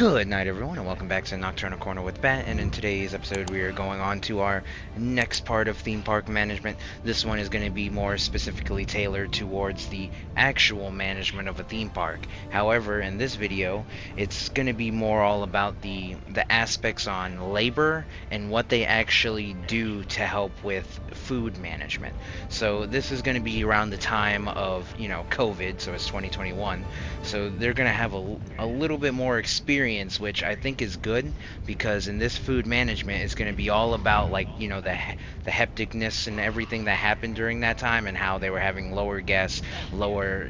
Good night, everyone, and welcome back to Nocturnal Corner with Bat. And in today's episode, we are going on to our next part of theme park management. This one is going to be more specifically tailored towards the actual management of a theme park. However, in this video, it's going to be more all about the aspects on labor and what they actually do to help with food management. So this is going to be around the time of, COVID, so it's 2021. So they're going to have a little bit more experience, which I think is good, because in this food management it's going to be all about the hecticness and everything that happened during that time, and how they were having lower guests, lower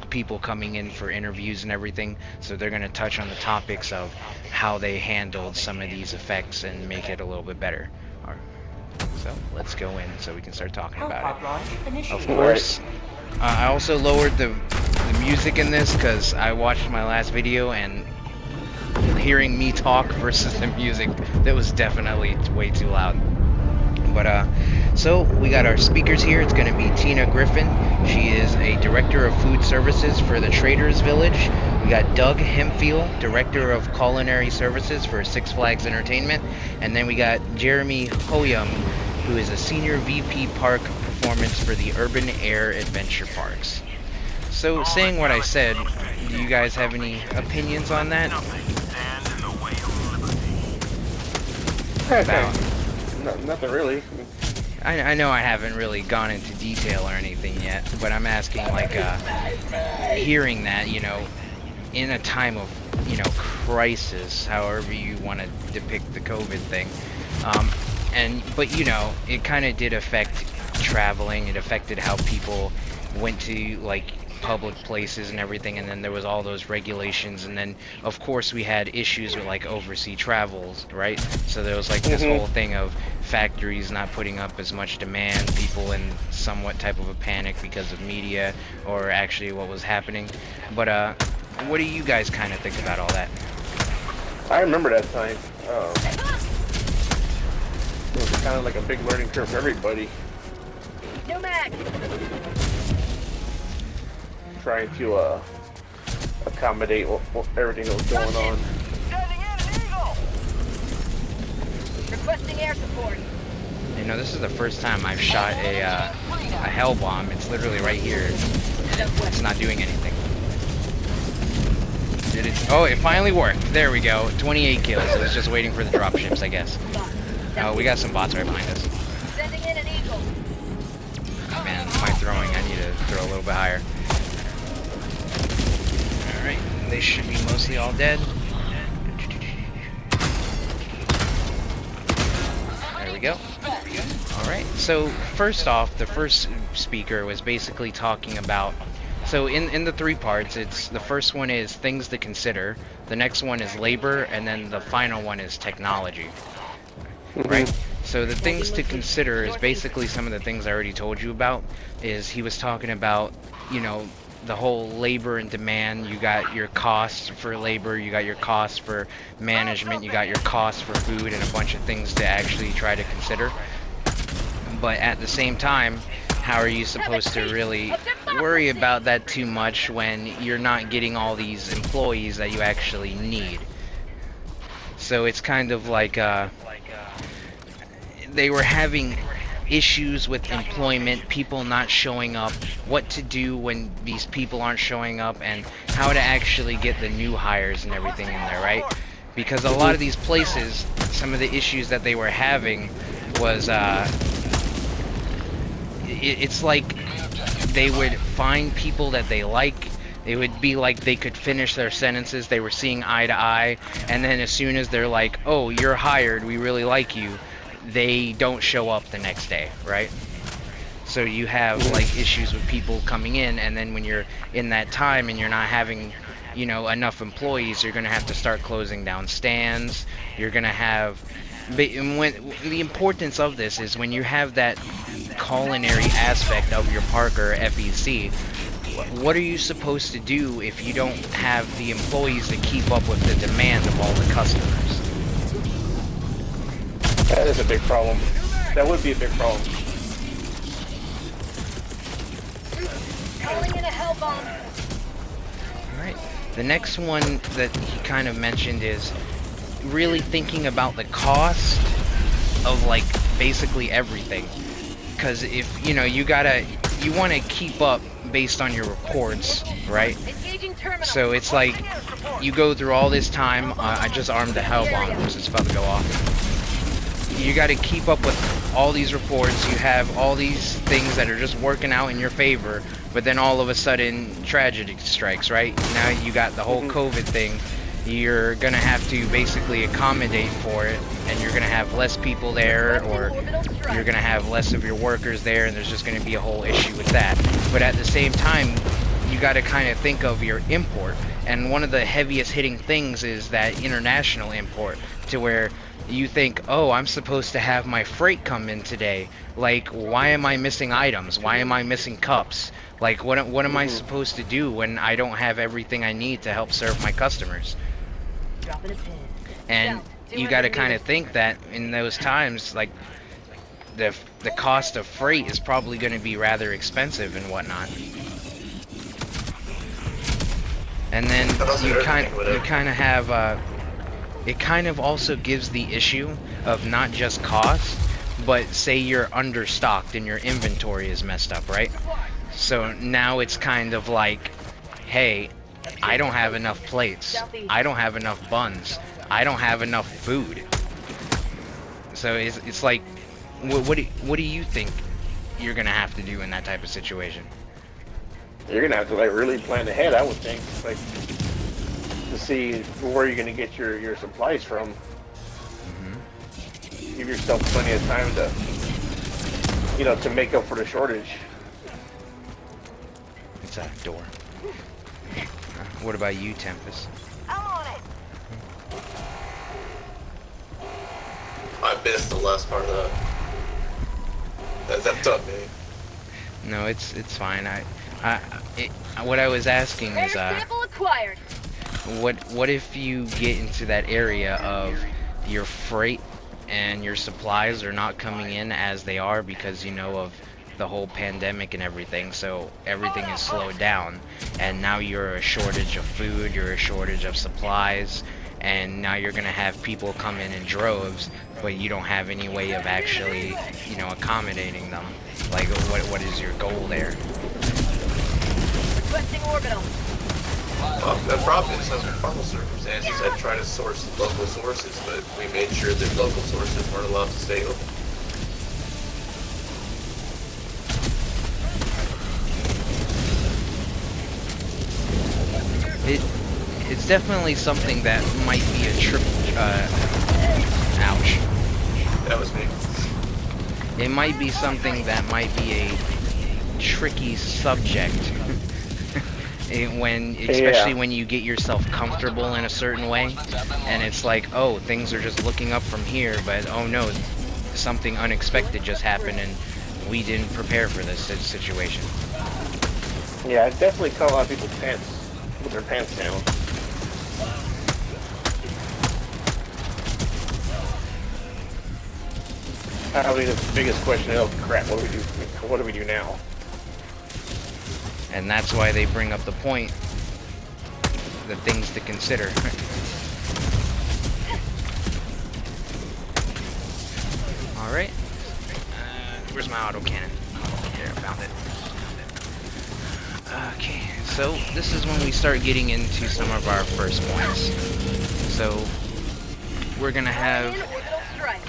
people coming in for interviews and everything. So they're going to touch on the topics of how they handled some of these effects and make it a little bit better. So let's go in so we can start talking about it. Of course, I also lowered the music in this because I watched my last video, and hearing me talk versus the music, that was definitely way too loud. But so we got our speakers here. It's going to be Tina Griffin. She is a director of food services for the Traders Village. We got Doug Hemphill, director of culinary services for Six Flags Entertainment. And then we got Jeremy Hoyum, who is a senior VP park performance for the Urban Air Adventure Parks. So, saying what I said, do you guys have any opinions on that? Nothing really. I know I haven't really gone into detail or anything yet, but I'm asking, hearing that, in a time of, crisis, however you want to depict the COVID thing, but it kind of did affect traveling. It affected how people went to, public places and everything, and then there was all those regulations, and then of course we had issues with overseas travels, right? So there was this whole thing of factories not putting up as much demand, people in somewhat type of a panic because of media or actually what was happening. But what do you guys kind of think about all that? I remember that time. It was kind of like a big learning curve for everybody. No mag. Trying to accommodate everything that was going on. Sending in an eagle. Requesting air support. This is the first time I've shot a hell bomb. It's literally right here. It's not doing anything. Did it? Oh, it finally worked. There we go. 28 kills. It was just waiting for the drop ships, I guess. Oh, we got some bots right behind us. Sending in an eagle. Man, my throwing. I need to throw a little bit higher. Alright, they should be mostly all dead. There we go. Alright, so first off, the first speaker was basically talking about, so in the three parts, it's the first one is things to consider, the next one is labor, and then the final one is technology. Right? So the things to consider is basically some of the things I already told you about. Is he was talking about, the whole labor and demand. You got your costs for labor, you got your costs for management, you got your costs for food, and a bunch of things to actually try to consider. But at the same time, how are you supposed to really worry about that too much when you're not getting all these employees that you actually need? So it's kind of like they were having issues with employment, people not showing up, what to do when these people aren't showing up, and how to actually get the new hires and everything in there, right? Because a lot of these places, some of the issues that they were having was, it's like they would find people that they like. It would be like they could finish their sentences, they were seeing eye to eye, and then as soon as they're like, oh, you're hired, we really like you, they don't show up the next day, right? So you have issues with people coming in, and then when you're in that time and you're not having, enough employees, you're gonna have to start closing down stands. You're gonna have, when the importance of this is when you have that culinary aspect of your park or FEC, what are you supposed to do if you don't have the employees to keep up with the demand of all the customers? That is a big problem. That would be a big problem. Calling in a hell bomb. Alright, The next one that he kind of mentioned is really thinking about the cost of like basically everything. Because if you want to keep up based on your reports, right? Engaging terminal. So it's like you go through all this time. I just armed the hell bomb because it's about to go off. You got to keep up with all these reports. You have all these things that are just working out in your favor, but then all of a sudden tragedy strikes, right? Now you got the whole COVID thing. You're gonna have to basically accommodate for it, and you're gonna have less people there, or you're gonna have less of your workers there, and there's just gonna be a whole issue with that. But at the same time, you got to kind of think of your import, and one of the heaviest hitting things is that international import, to where you think, oh, I'm supposed to have my freight come in today. Like, why am I missing items? Why am I missing cups? Like, what am I supposed to do when I don't have everything I need to help serve my customers? Dropping a pin. And you got to kind of think that in those times, like, the cost of freight is probably going to be rather expensive and whatnot. And then you kind of have it kind of also gives the issue of not just cost, but say you're understocked and your inventory is messed up, right? So now it's kind of like, hey, I don't have enough plates, I don't have enough buns, I don't have enough food. So it's like, what do you think you're gonna have to do in that type of situation? You're gonna have to like really plan ahead, I would think, like to see where you're gonna get your supplies from. Give yourself plenty of time to, to make up for the shortage. It's that door. What about you, Tempest? I'm on it. I missed the last part of that. That's on me. No, it's fine. What I was asking Air is, sample acquired. what if you get into that area of your freight and your supplies are not coming in as they are because of the whole pandemic and everything, so everything is slowed down, and now you're a shortage of food, you're a shortage of supplies, and now you're gonna have people come in droves, but you don't have any way of actually, accommodating them. Like, what is your goal there? Requesting orbital. Well, the problem is, under normal circumstances, I'd try to source local sources, but we made sure that local sources weren't allowed to stay open. It's definitely something that might be a ouch. That was me. It might be something that might be a tricky subject. Especially when you get yourself comfortable in a certain way, and it's like, oh, things are just looking up from here, but oh no, something unexpected just happened and we didn't prepare for this situation. Yeah, it definitely caught a lot of people's pants with their pants down. Probably the biggest question is, oh crap, what do we do now? And that's why they bring up the point, the things to consider. Alright. Where's my autocannon? There, I found it. Okay, so this is when we start getting into some of our first points. So we're gonna have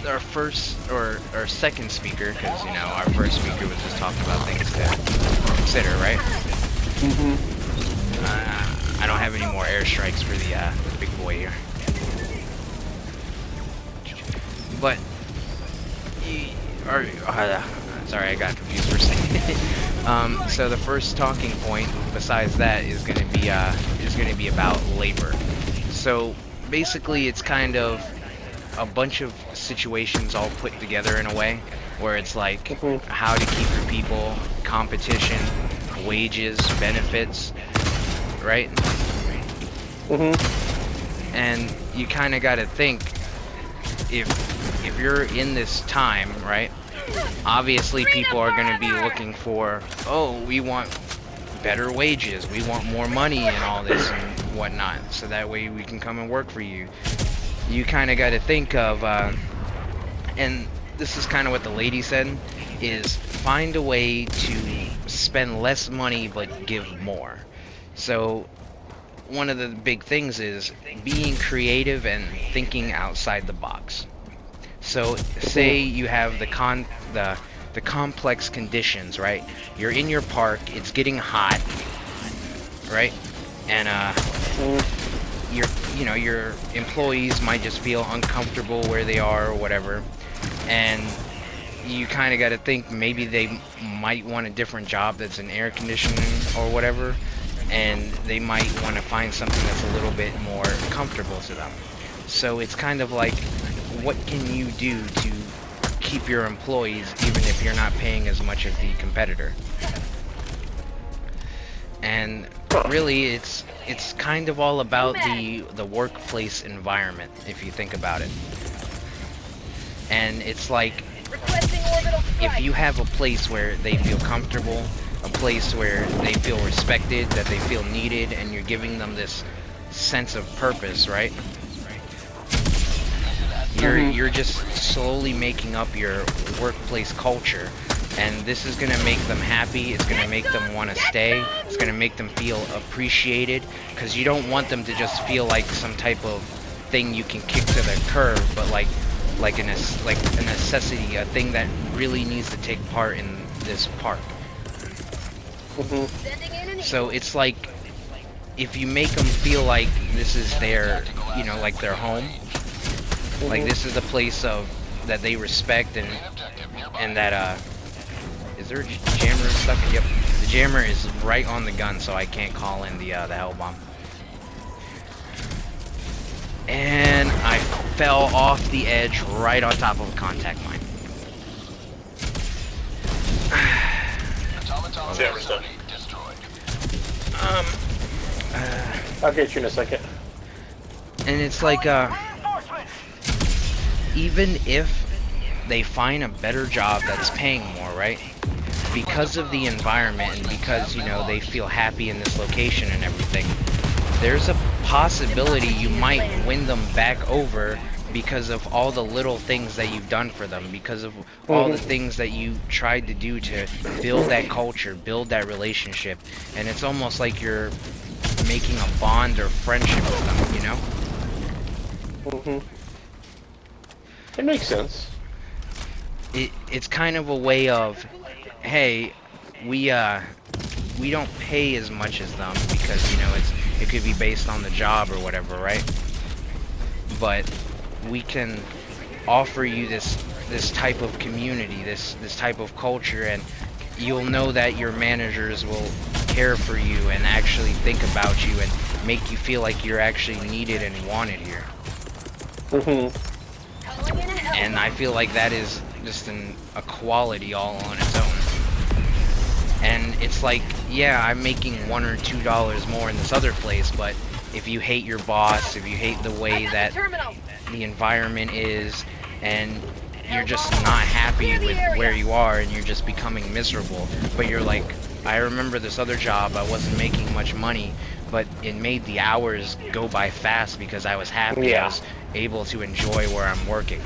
our first or our second speaker, because our first speaker was just talking about things to consider, right? I don't have any more airstrikes for the big boy here, but sorry, I got confused for a second. So the first talking point, besides that, is going to be about labor. So basically, it's kind of a bunch of situations all put together in a way, where it's like how to keep your people, competition, wages, benefits, right? And you kind of got to think, if you're in this time, right? Obviously, people are going to be looking for, oh, we want better wages, we want more money and all this and whatnot, so that way we can come and work for you. You kind of got to think of, and this is kind of what the lady said, is find a way to spend less money but give more. So one of the big things is being creative and thinking outside the box. So say you have the complex conditions, right? You're in your park, it's getting hot, right? And your employees might just feel uncomfortable where they are or whatever, and you kind of got to think maybe they might want a different job that's in air conditioning or whatever, and they might want to find something that's a little bit more comfortable to them. So it's kind of like, what can you do to keep your employees even if you're not paying as much as the competitor? And really it's kind of all about the workplace environment, if you think about it. And it's like, if you have a place where they feel comfortable, a place where they feel respected, that they feel needed, and you're giving them this sense of purpose, right? You're just slowly making up your workplace culture, and this is going to make them happy. It's going to make them want to stay. It's going to make them feel appreciated, because you don't want them to just feel like some type of thing you can kick to the curb, but like a necessity, a thing that really needs to take part in this park. So it's like, if you make them feel like this is their, like their home, like this is a place that they respect, and that is there a jammer stuck? Yep, the jammer is right on the gun, so I can't call in the hell bomb. And I fell off the edge right on top of a contact mine. Jammer stuck. I'll get you in a second. And it's like, even if they find a better job that's paying more, right? Because of the environment and because, they feel happy in this location and everything, there's a possibility you might win them back over because of all the little things that you've done for them, because of all the things that you tried to do to build that culture, build that relationship. And it's almost like you're making a bond or friendship with them, It makes sense. It's kind of a way of, hey, we don't pay as much as them because, it could be based on the job or whatever, right? But we can offer you this type of community, this type of culture, and you'll know that your managers will care for you and actually think about you and make you feel like you're actually needed and wanted here. And I feel like that is just a quality all on its own. And it's like, yeah, I'm making $1 or $2 more in this other place, but if you hate your boss, if you hate the way that the environment is, and you're just not happy with where you are, and you're just becoming miserable, but you're like, I remember this other job, I wasn't making much money, but it made the hours go by fast because I was happy. Yeah. I was able to enjoy where I'm working.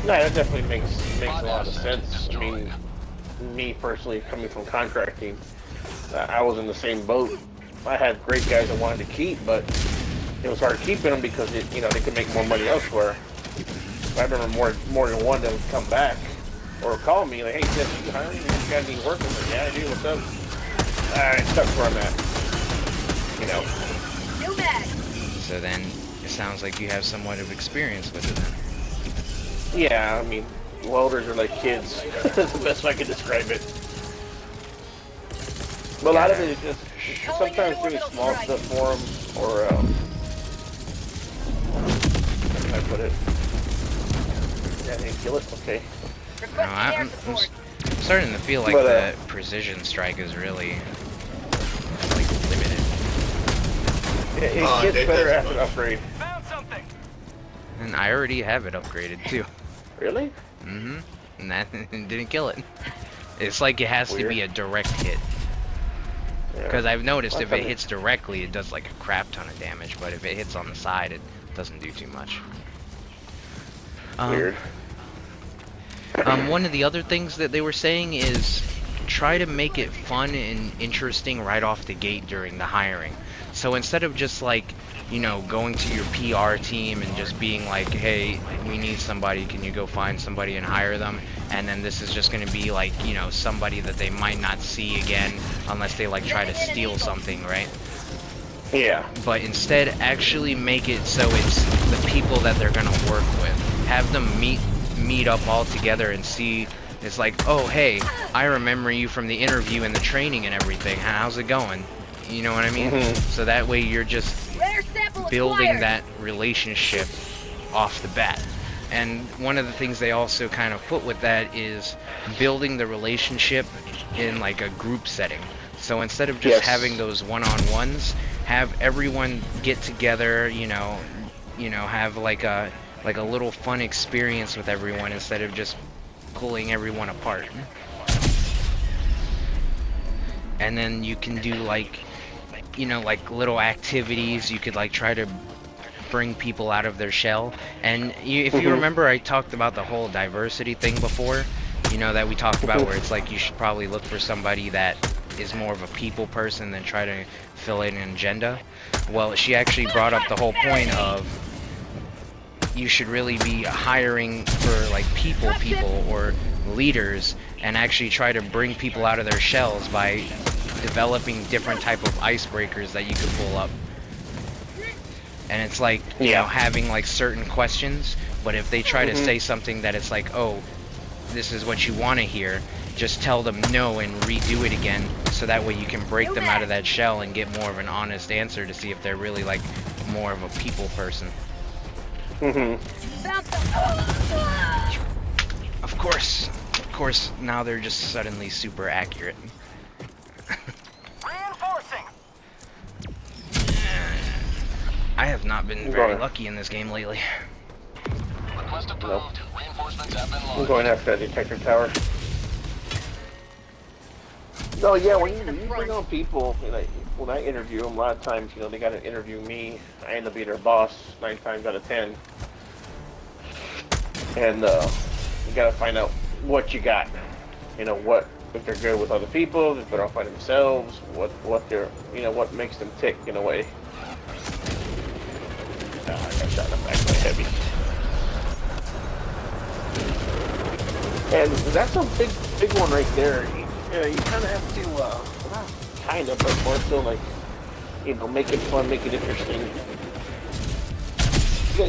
No, that definitely makes a lot of sense. I mean, me personally, coming from contracting, I was in the same boat. I had great guys I wanted to keep, but it was hard keeping them because they could make more money elsewhere. I remember more than one that would come back or call me like, "Hey, Jeff, you hiring? You got any work?" I'm like, "Yeah, I do. What's up?" Alright, stuck where I'm at. New mag. So then, it sounds like you have somewhat of experience with it then. Yeah, I mean, welders are like kids. That's the best way I can describe it. But a lot of it is just sometimes doing small stuff for them, or how can I put it? Yeah, they kill it. Okay. No, I'm starting to feel like the precision strike is really like limited. It gets better after the upgrade. Found something. And I already have it upgraded too. Really? Mm-hmm. and that didn't kill it. It's like it has to be a direct hit. Because I've noticed if it hits directly, it does like a crap ton of damage, but if it hits on the side, it doesn't do too much. Weird. One of the other things that they were saying is try to make it fun and interesting right off the gate during the hiring. So instead of just like, you know, going to your PR team and just being like, hey, we need somebody, can you go find somebody and hire them? And then this is just going to be like, you know, somebody that they might not see again unless they like try to steal something, right? Yeah. But instead actually make it so it's the people that they're going to work with. Have them meet up all together and see. It's like, oh hey, I remember you from the interview and the training and everything. How's it going? You know what I mean? So that way you're just building that relationship off the bat. And one of the things they also kind of put with that is building the relationship in like a group setting. So instead of just having those one-on-ones, have everyone get together, you know, have like a little fun experience with everyone instead of just pulling everyone apart. And then you can do like, you know, like little activities. You could like try to bring people out of their shell. And if you remember, I talked about the whole diversity thing before, you know, that we talked about, where it's like you should probably look for somebody that is more of a people person than try to fill in an agenda. Well, she actually brought up the whole point of you should really be hiring for like people or leaders, and actually try to bring people out of their shells by developing different type of icebreakers that you could pull up. And it's like, you know, having like certain questions, but if they try to say something that it's like, oh, this is what you want to hear, just tell them no and redo it again, so that way you can break them out of that shell and get more of an honest answer to see if they're really like more of a people person. Of course, now they're just suddenly super accurate. Reinforcing. I have not been very lucky in this game lately. Request approved. Reinforcements have been launched. I'm going after that detector tower. No, yeah, when you bring on people, like, when I interview them, a lot of times, you know, they got to interview me. I end up being their boss 9 times out of 10. And you got to find out what you got. You know, what, if they're good with other people, if they're off by themselves, what they're, you know, what makes them tick in a way. I got shot in the back by heavy. And that's a big one right there. You know, you kind of have to, not kind of, but more so like, you know, make it fun, make it interesting.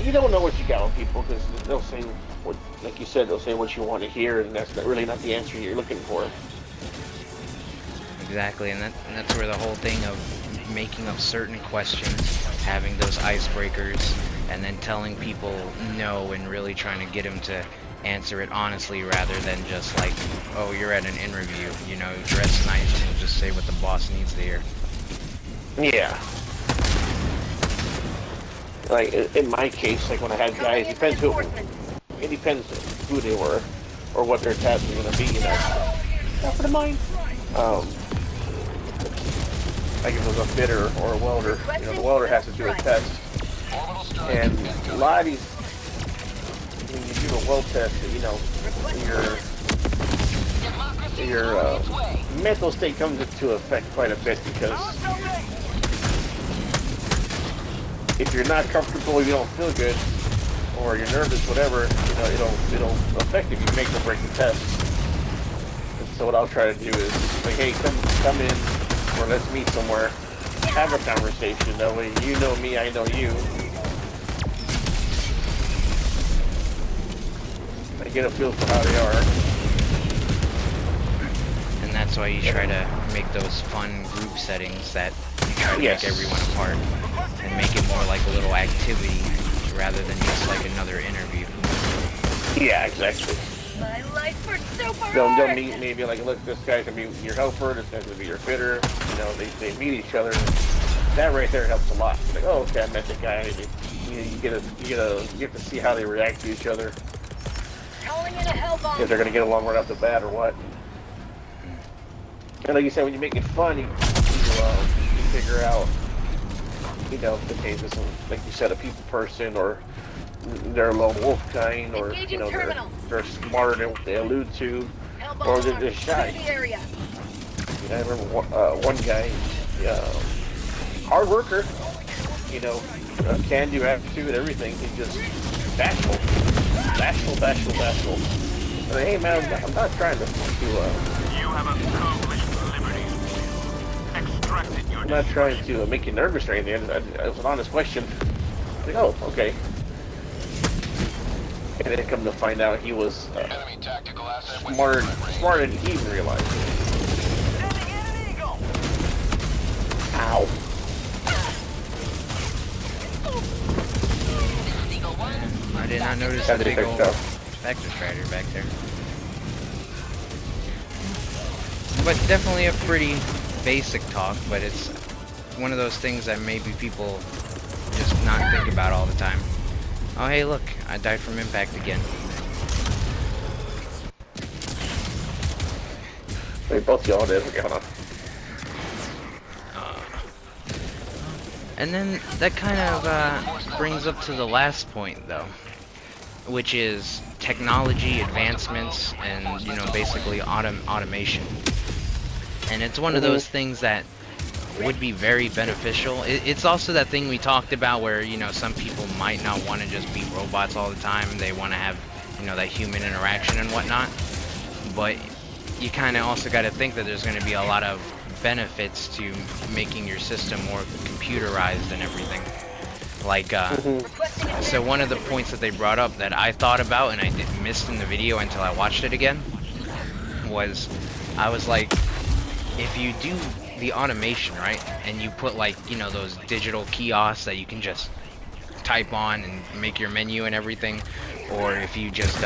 You don't know what you got on people, because they'll say, what, like you said, they'll say what you want to hear, and that's really not the answer you're looking for. Exactly, and that's where the whole thing of making up certain questions, having those icebreakers, and then telling people no and really trying to get them to answer it honestly rather than just like, oh, you're at an interview, you know, dress nice and just say what the boss needs to hear. Yeah. Like, in my case, like when I had guys, it depends who they were or what their tasks were going to be, you know. Not for the mind. Like if it was a fitter or a welder, you know, the welder has to do a test. And a lot of these, when you do a weld test, you know, your mental state comes into effect quite a bit, because if you're not comfortable, you don't feel good, or you're nervous, whatever, you know, it'll affect if you make or break the test. And so what I'll try to do is like, hey, come in, or let's meet somewhere, have a conversation. That way, you know me, I know you. I get a feel for how they are. And that's why you try to make those fun group settings that you try to make everyone a part, and make it more like a little activity rather than just like another interview. Yeah, exactly. My life for super They'll meet, maybe like, look, this guy's gonna be your helper, this guy's gonna be your fitter. You know, they meet each other. That right there helps a lot. Like, oh, okay, I met the guy. You get to see how they react to each other. Calling in a hell bomb. if they're gonna get along right off the bat or what. And like you said, when you make it fun, you figure out, you know, okay, this is, like you said, a people person, or they're a lone wolf kind, or you know, they're smarter than what they allude to, Hell bomb or they're armed. just shy. Clear the area. You know, I remember one guy, hard worker, you know, can-do attitude, everything. He's just bashful. I mean, hey man, I'm not trying to You have accomplished liberty. Extracted your I'm not trying to make you nervous or anything. It was an honest question. Like, oh, okay. And then come to find out he was enemy tactical asset with smarter than he even realized. sending in an eagle. Ow. Eagle 1. I did not notice That's the big good old stuff. vector strider back there. But definitely a pretty basic talk, but it's one of those things that maybe people just not think about all the time. Oh hey look, I died from impact again. Wait, both y'all did. Okay, hold on. And then that kind of brings up to the last point though, which is technology advancements and, you know, basically automation. And it's one of those things that would be very beneficial. It's also that thing we talked about where, you know, some people might not want to just be robots all the time. They want to have, you know, that human interaction and whatnot. But you kind of also got to think that there's going to be a lot of benefits to making your system more computerized and everything. Like, so one of the points that they brought up that I thought about and I missed in the video until I watched it again was, I was like, if you do the automation, right, and you put like, you know, those digital kiosks that you can just type on and make your menu and everything, or if you just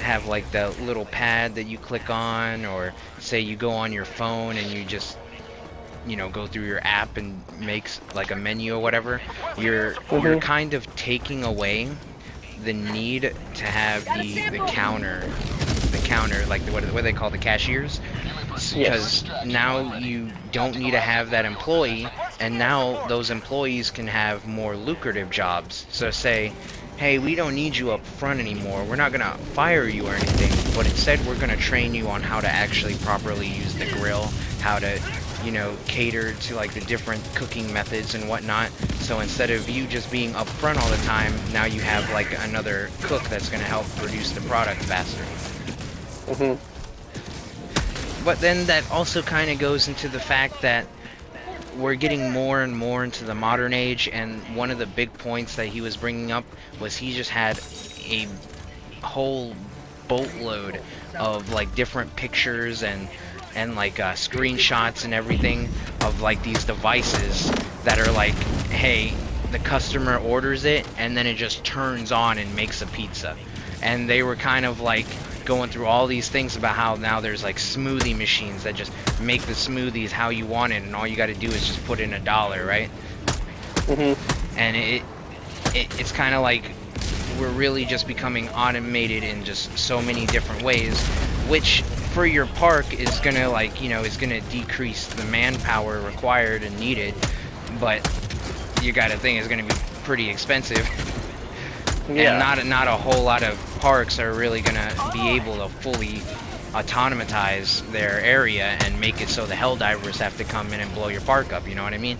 have like the little pad that you click on, or say you go on your phone and you just, you know, go through your app and makes like a menu or whatever, you're kind of taking away the need to have the counter, like what they call the cashiers, because now you don't need to have that employee, and now those employees can have more lucrative jobs. So say, hey, we don't need you up front anymore, we're not gonna fire you or anything, but instead we're gonna train you on how to actually properly use the grill, how to, you know, cater to like the different cooking methods and whatnot. So instead of you just being up front all the time, now you have like another cook that's gonna help produce the product faster. But then that also kind of goes into the fact that we're getting more and more into the modern age, and one of the big points that he was bringing up was he just had a whole boatload of like different pictures and like screenshots and everything of like these devices that are like, hey, the customer orders it and then it just turns on and makes a pizza. And they were kind of like going through all these things about how now there's like smoothie machines that just make the smoothies how you want it, and all you got to do is just put in $1, right? And it's kind of like we're really just becoming automated in just so many different ways, which for your park is gonna, like, you know, is gonna decrease the manpower required and needed, but you gotta think it's gonna be pretty expensive. Yeah. And not a whole lot of parks are really gonna be able to fully autonomatize their area and make it so the Helldivers have to come in and blow your park up, you know what I mean?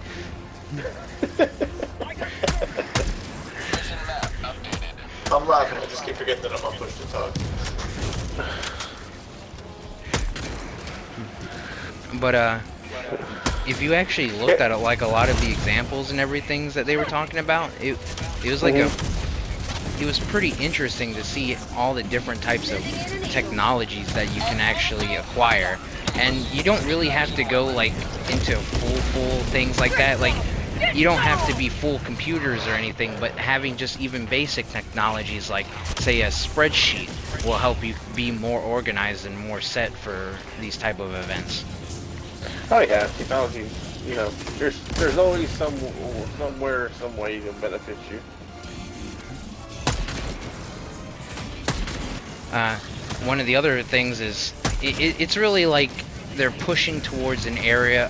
I'm laughing, I just keep forgetting that I'm on push to talk. But if you actually looked at it, like a lot of the examples and everything that they were talking about, it was like it was pretty interesting to see all the different types of technologies that you can actually acquire. And you don't really have to go like into full things like that. Like, you don't have to be full computers or anything, but having just even basic technologies like, say, a spreadsheet will help you be more organized and more set for these type of events. Oh yeah, technology, you know, there's always somewhere, some way to benefit you. One of the other things is it's really like they're pushing towards an era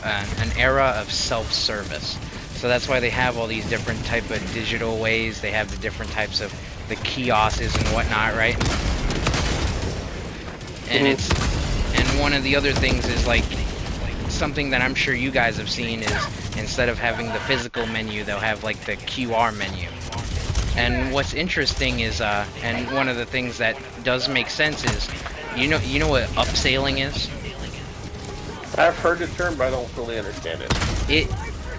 of self-service. So that's why they have all these different type of digital ways. They have the different types of the kiosks and whatnot, right? And and one of the other things is like something that I'm sure you guys have seen is instead of having the physical menu, they'll have like the QR menu. And what's interesting is, and one of the things that does make sense is, you know what upselling is? I've heard the term, but I don't fully understand it.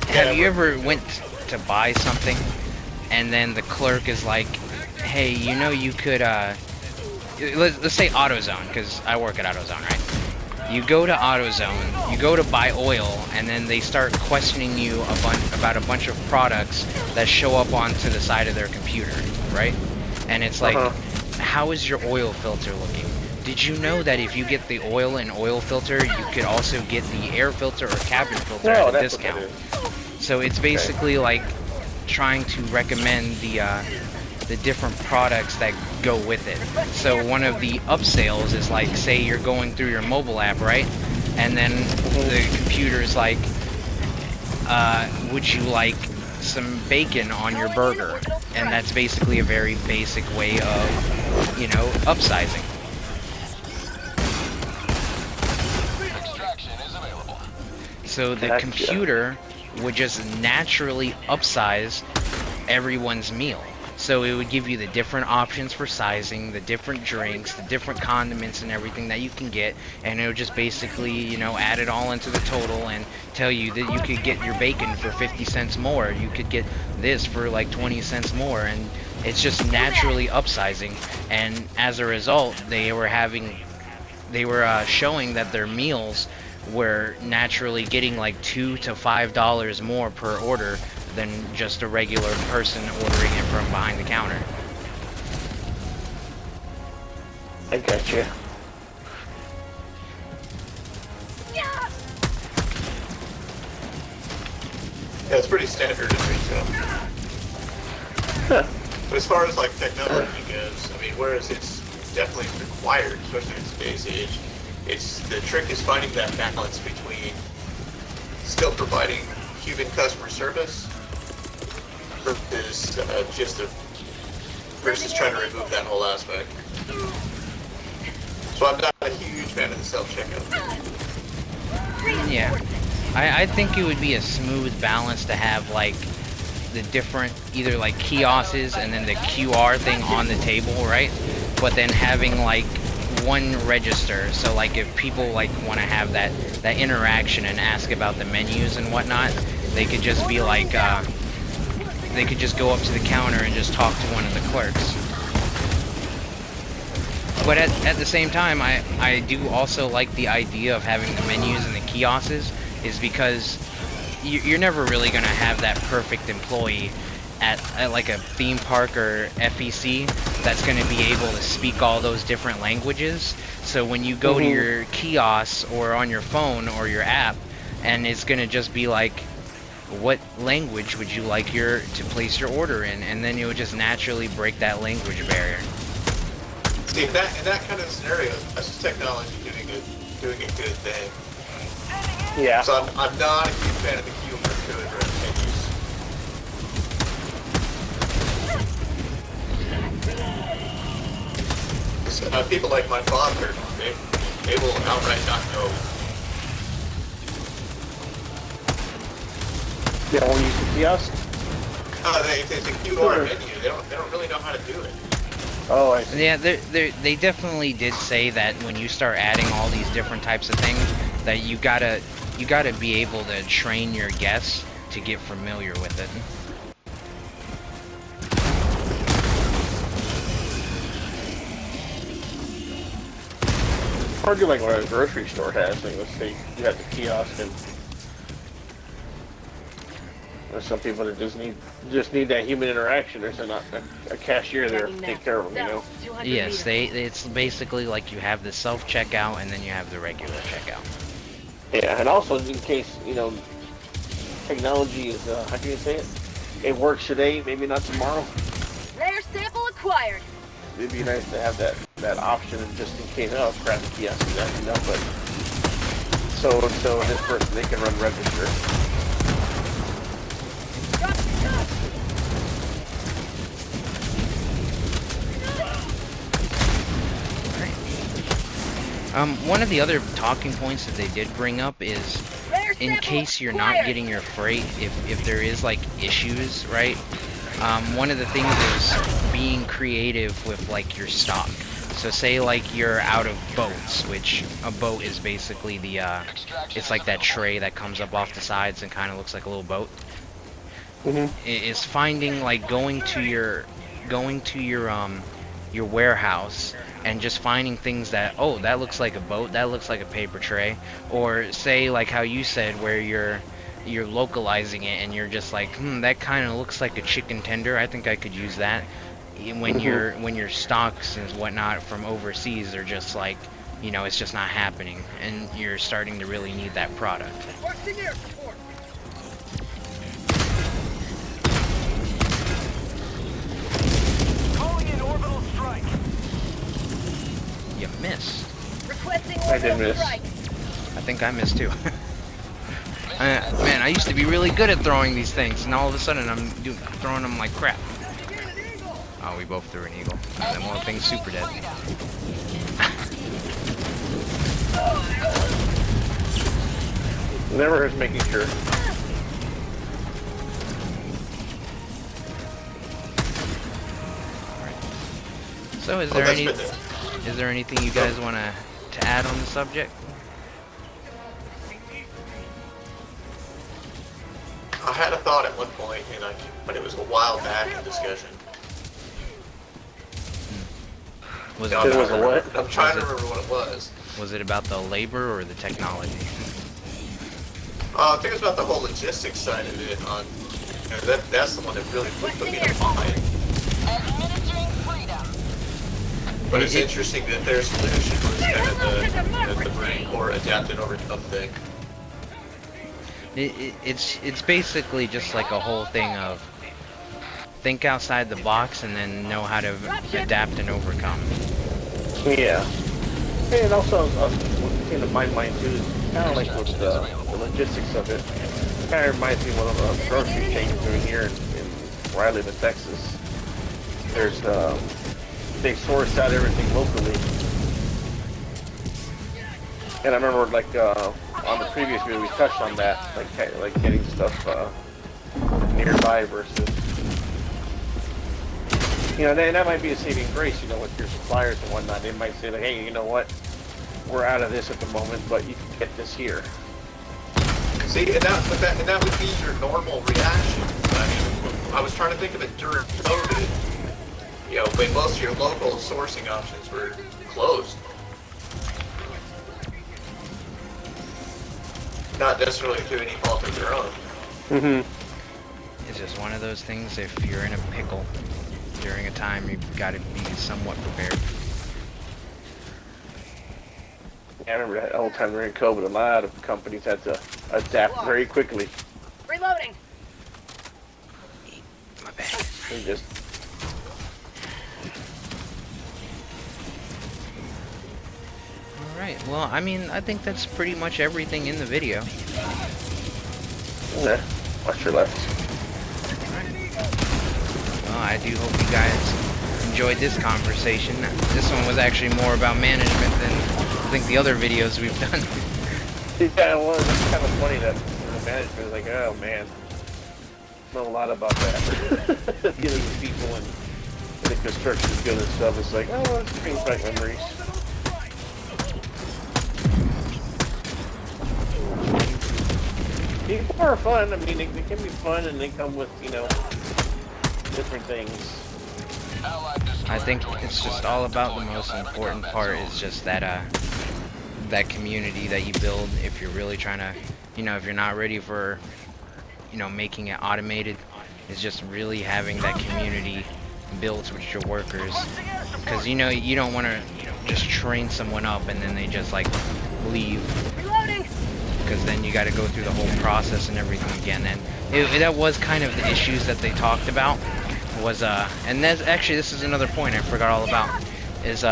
Have you ever went to buy something, and then the clerk is like, hey, you know you could, let's say AutoZone, because I work at AutoZone, right? You go to AutoZone, you go to buy oil, and then they start questioning you about a bunch of products that show up onto the side of their computer, right? And it's like, how is your oil filter looking? Did you know that if you get the oil and oil filter, you could also get the air filter or cabin filter at a discount? So it's basically like trying to recommend the different products that go with it. So one of the upsells is like, say you're going through your mobile app, right? And then the computer's like, would you like some bacon on your burger? And that's basically a very basic way of, you know, upsizing. Extraction is available. So the computer would just naturally upsize everyone's meal. So it would give you the different options for sizing, the different drinks, the different condiments and everything that you can get, and it would just basically, you know, add it all into the total and tell you that you could get your bacon for 50 cents more, you could get this for like 20 cents more, and it's just naturally upsizing. And as a result, they were showing that their meals were naturally getting like $2 to $5 more per order than just a regular person ordering it from behind the counter. I got you. Yeah. Yeah, it's pretty standard in retail. But as far as like technology goes, I mean, whereas it's definitely required, especially in today's age, the trick is finding that balance between still providing human customer service versus trying to remove that whole aspect. So I'm not a huge fan of the self-checkout. Yeah, I think it would be a smooth balance to have like the different either like kiosks and then the QR thing on the table, right? But then having like one register, so like if people like want to have that interaction and ask about the menus and whatnot, they could just be like they could just go up to the counter and just talk to one of the clerks. But at the same time, I do also like the idea of having the menus and the kiosks, is because you're never really going to have that perfect employee at like a theme park or FEC that's going to be able to speak all those different languages. So when you go to your kiosk or on your phone or your app, and it's going to just be like, what language would you like to place your order in? And then it would just naturally break that language barrier. See, in that kind of scenario, that's just technology doing a good thing. Yeah. So I'm not a huge fan of the humor to it menus. People like my father, they will outright not know. They don't use the kiosk? It's a QR menu. They don't really know how to do it. Oh, I see. Yeah, they definitely did say that when you start adding all these different types of things, that you gotta be able to train your guests to get familiar with it. Or do like what a grocery store has. Like, let's say you have the kiosk, and there's some people that just need that human interaction. There's not a cashier there to take care of them, you know. Yes, it's basically like you have the self checkout and then you have the regular checkout. Yeah, and also in case, you know, technology is how can you say it? It works today, maybe not tomorrow. Rare sample acquired. It'd be nice to have that that option just in case. Oh crap! Yes, exactly. No, but so this person they can run register. One of the other talking points that they did bring up is, in case you're not getting your freight, if there is like issues, right? One of the things is being creative with like your stock. So say like you're out of boats, which a boat is basically the it's like that tray that comes up off the sides and kind of looks like a little boat. Is finding like going to your warehouse and just finding things that, oh, that looks like a boat, that looks like a paper tray, or say like how you said where you're localizing it and you're just like, that kind of looks like a chicken tender, I think I could use that. When your stocks and whatnot from overseas are just like, you know, it's just not happening and you're starting to really need that product. You missed. I did miss. I think I missed too. Man, I used to be really good at throwing these things, and all of a sudden I'm throwing them like crap. Oh, we both threw an eagle. And then one thing's super dead. Never hurts making sure. So is there anything you guys want to add on the subject? I had a thought at one point, but it was a while back in discussion. Was It was a what? I'm trying to remember what it was. Was it about the labor or the technology? I think it's about the whole logistics side of it. That's the one that really put me in mind. But it's interesting that their solution was kind of the Marine Corps adapted over something. It's basically just like a whole thing of think outside the box and then know how to adapt and overcome. Yeah. And also, what came to my mind too is kind of like with the logistics of it. Kind of reminds me of one of the grocery chains doing here in where I live in Texas. There's they source out everything locally. And I remember like on the previous video we touched on that, like getting stuff nearby versus, you know, that might be a saving grace, you know, with your suppliers and whatnot. They might say like, hey, you know what, we're out of this at the moment, but you can get this here. See, and that would be your normal reaction. I mean, I was trying to think of it during COVID. You know, when most of your local sourcing options were closed. Not necessarily through any fault of their own. It's just one of those things, if you're in a pickle during a time, you've got to be somewhat prepared. Yeah, I remember that whole time during COVID, a lot of companies had to adapt very quickly. Reloading. My bad. And just Alright, well, I mean, I think that's pretty much everything in the video. yeah, watch your left. Well, I do hope you guys enjoyed this conversation. This one was actually more about management than I think the other videos we've done. Yeah, it was. It's kind of funny that the management is like, oh man, know a lot about that. Dealing with people and the construction skill and stuff. It's like, oh, it brings back memories. People are fun. I mean, they can be fun and they come with, you know, different things. I think it's just all about the most important part is just that that community that you build. If you're really trying to, you know, if you're not ready for, you know, making it automated, is just really having that community built with your workers. Because, you know, you don't want to just train someone up and then they just like leave. Because then you got to go through the whole process and everything again. And that was kind of the issues that they talked about. Was and that's actually, this is another point I forgot all about. Is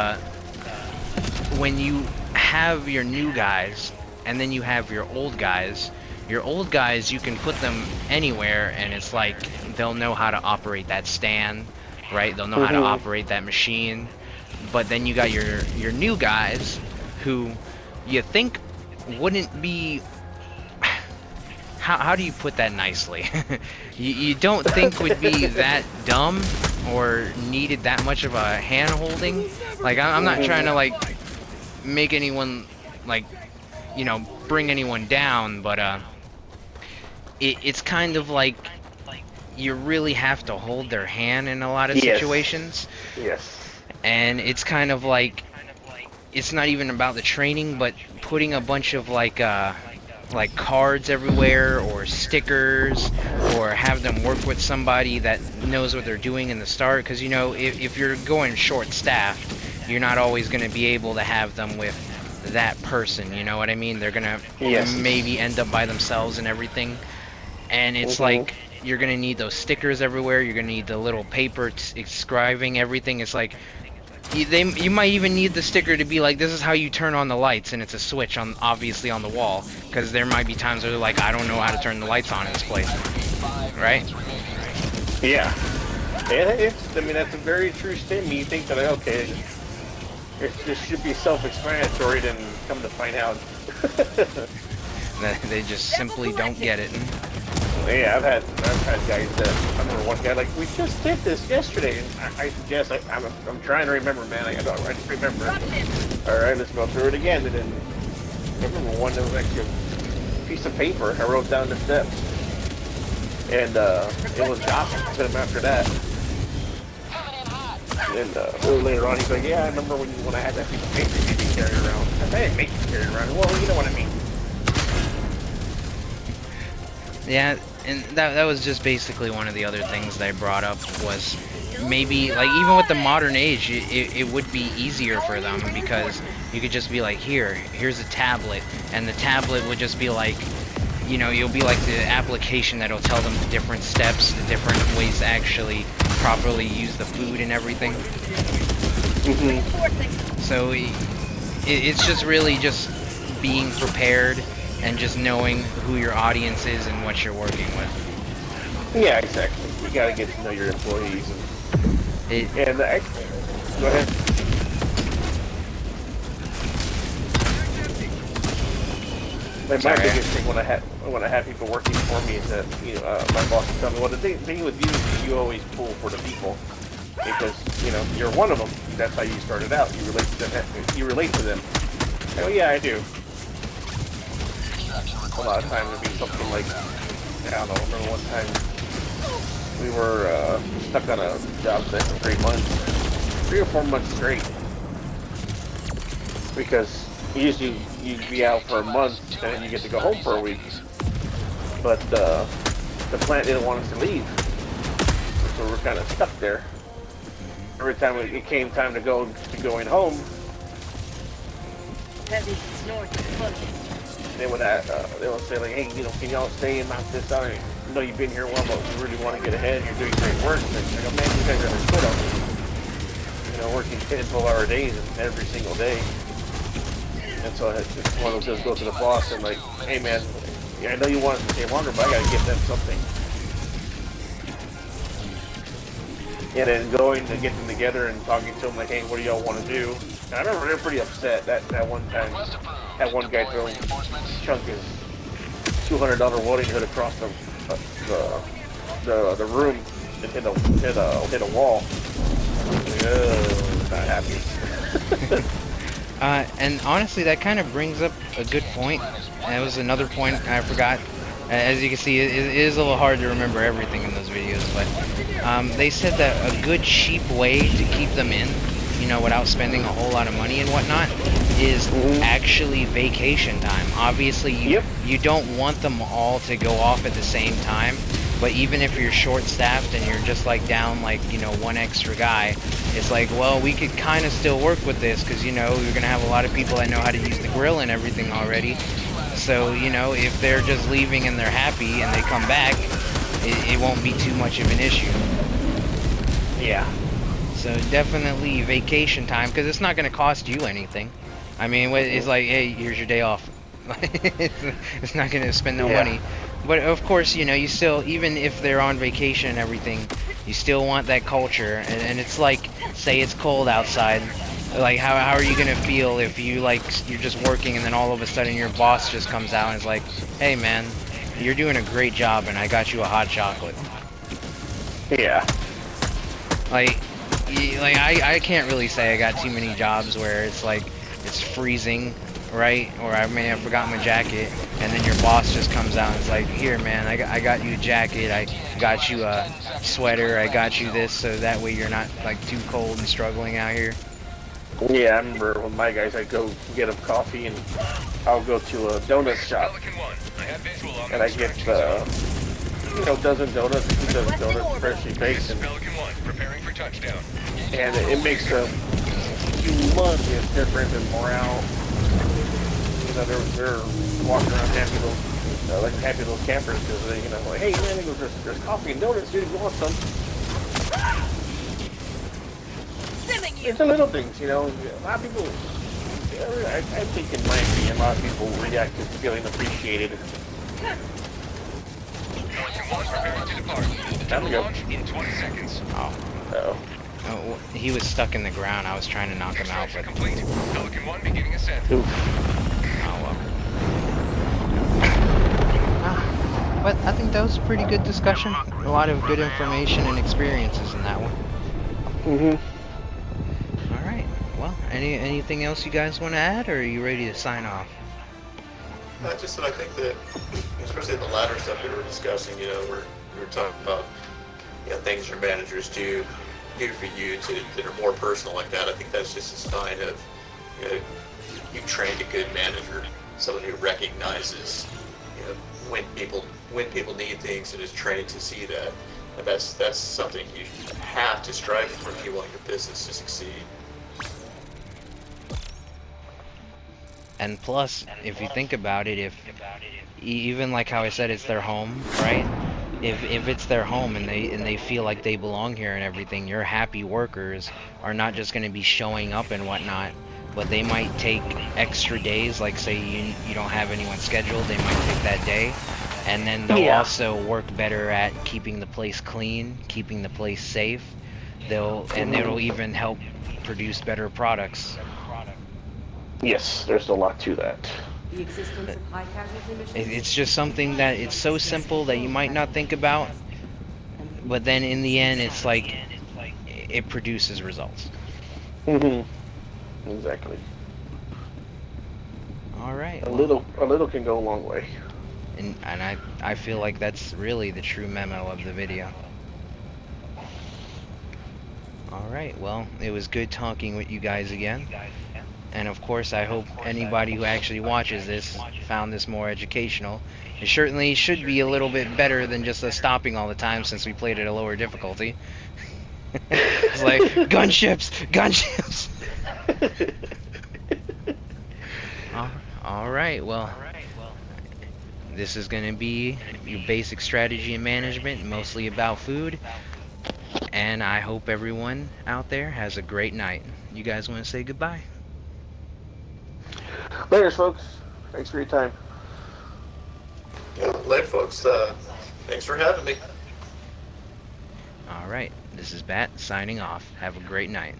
when you have your new guys and then you have your old guys you can put them anywhere, and it's like they'll know how to operate that stand, right? They'll know how to operate that machine. But then you got your new guys who you think wouldn't be, how do you put that nicely? you don't think would be that dumb or needed that much of a hand holding. Like, I'm not trying to like make anyone like, you know, bring anyone down, but it's kind of like you really have to hold their hand in a lot of situations. Yes. And it's kind of like, it's not even about the training, but putting a bunch of like cards everywhere or stickers, or have them work with somebody that knows what they're doing in the start, because you know, if you're going short staffed, you're not always going to be able to have them with that person, you know what I mean? They're gonna maybe end up by themselves and everything, and it's like you're gonna need those stickers everywhere. You're gonna need the little paper describing everything. It's like you might even need the sticker to be like, this is how you turn on the lights, and it's a switch on, obviously, on the wall, because there might be times where they're like, I don't know how to turn the lights on in this place, right? Yeah. And I mean, that's a very true statement. You think that, okay, this should be self-explanatory, then come to find out They just simply don't get it. Yeah, I've had guys that, I remember one guy like, we just did this yesterday, and I suggest, I'm trying to remember, man, I just remember. Alright, let's go through it again, and then I remember one that was actually a piece of paper I wrote down the steps, and it was Gotham to him after that. And a little later on, he's like, yeah, I remember when I had that piece of paper you made me carry around. I didn't make you carry it around. Well, you know what I mean. Yeah, and that was just basically one of the other things that I brought up, was maybe, like, even with the modern age, it would be easier for them, because you could just be like, here's a tablet, and the tablet would just be like, you know, you'll be like the application that'll tell them the different steps, the different ways to actually properly use the food and everything. So it's just really just being prepared and just knowing who your audience is and what you're working with. Yeah, exactly. You gotta get to know your employees. And go ahead. My biggest thing when I have people working for me is that, you know, my boss will tell me, well, the thing with you is you always pull for the people, because, you know, you're one of them. That's how you started out. You relate to them. Oh yeah, I do. A lot of times it'd be something like, I don't know, I remember one time we were stuck on a job site for 3 months, 3 or 4 months straight, because usually you'd be out for a month and then you get to go home for a week, but the plant didn't want us to leave, so we're kind of stuck there. Every time it came time to going home, they would say like, hey, you know, can y'all stay and knock this out? I know you've been here a while, but we really want to get ahead. You're doing great work. And I go, man, you guys are good on me. You know, working 10, 12-hour days every single day. And so it's one of those, just go to the boss and like, hey man, yeah, I know you want us to stay longer, but I gotta give them something. And then going to get them together and talking to them like, hey, what do y'all want to do? And I remember they're pretty upset that one time, that one guy throwing chunk his $200 welding hood across the room and hit a wall. Not happy. And honestly, that kind of brings up a good point. That was another point I forgot. As you can see, it is a little hard to remember everything in those videos, but they said that a good, cheap way to keep them in, you know, without spending a whole lot of money and whatnot, is actually vacation time. Obviously, you don't want them all to go off at the same time, but even if you're short-staffed and you're just like down like, you know, one extra guy, it's like, well, we could kind of still work with this, because, you know, you're gonna have a lot of people that know how to use the grill and everything already. So, you know, if they're just leaving and they're happy and they come back, it won't be too much of an issue. Yeah. So definitely vacation time, because it's not going to cost you anything. I mean, it's like, hey, here's your day off. It's not gonna spend no Yeah. money. But of course, you know, you still, even if they're on vacation and everything, you still want that culture. And it's like, say it's cold outside. Like, how are you gonna feel if you, like, you're just working and then all of a sudden your boss just comes out and is like, hey man, you're doing a great job and I got you a hot chocolate. Yeah. Like, I can't really say I got too many jobs where it's like, it's freezing, right? Or I may have forgotten my jacket, and then your boss just comes out and is like, here man, I got you a jacket, I got you a sweater, I got you this, so that way you're not like too cold and struggling out here. Yeah, I remember when my guys, I'd go get them coffee, and I'll go to a donut shop, and I get, you know, dozen donuts, 2 dozen donuts, freshly baked, and it makes a humongous difference in morale. You know, they're walking around happy little, like happy little campers, because they, you know, like, hey man, there's coffee and donuts, dude, you want some? It's the little things, you know. A lot of people, I think in my opinion, a lot of people react to feeling appreciated. Time to go. Oh. Oh. Oh, he was stuck in the ground. I was trying to knock him out, but Oof. oh well. But I think that was a pretty good discussion. A lot of good information and experiences in that one. Mm-hmm. All right. Well, anything else you guys want to add, or are you ready to sign off? Just that I think that, especially the latter stuff we were discussing, you know, we were talking about, you know, things your managers do for you that are more personal like that. I think that's just a sign of, you know, you trained a good manager, someone who recognizes, you know, when people need things and is trained to see that. And that's something you have to strive for if you want your business to succeed. And plus, if you think about it, if even like how I said, it's their home, right? If it's their home and they feel like they belong here and everything, your happy workers are not just going to be showing up and whatnot, but they might take extra days. Like say you don't have anyone scheduled, they might take that day, and then they'll also work better at keeping the place clean, keeping the place safe. It'll even help produce better products. Yes, there's a lot to that. The existence of high casualty emissions. It's just something that it's so simple that you might not think about, but then in the end, it's like it produces results. Mm-hmm. Exactly. All right. A little can go a long way. And I feel like that's really the true memo of the video. All right. Well, it was good talking with you guys again. And of course, I hope anybody who actually watches this found this more educational. It certainly should be a little bit better than just us stopping all the time, since we played at a lower difficulty. It's like, gunships! Gunships! Alright, well, this is going to be your basic strategy and management, mostly about food. And I hope everyone out there has a great night. You guys want to say goodbye? Later, folks. Thanks for your time. Yeah, later, folks. Thanks for having me. Alright, this is Bat signing off. Have a great night.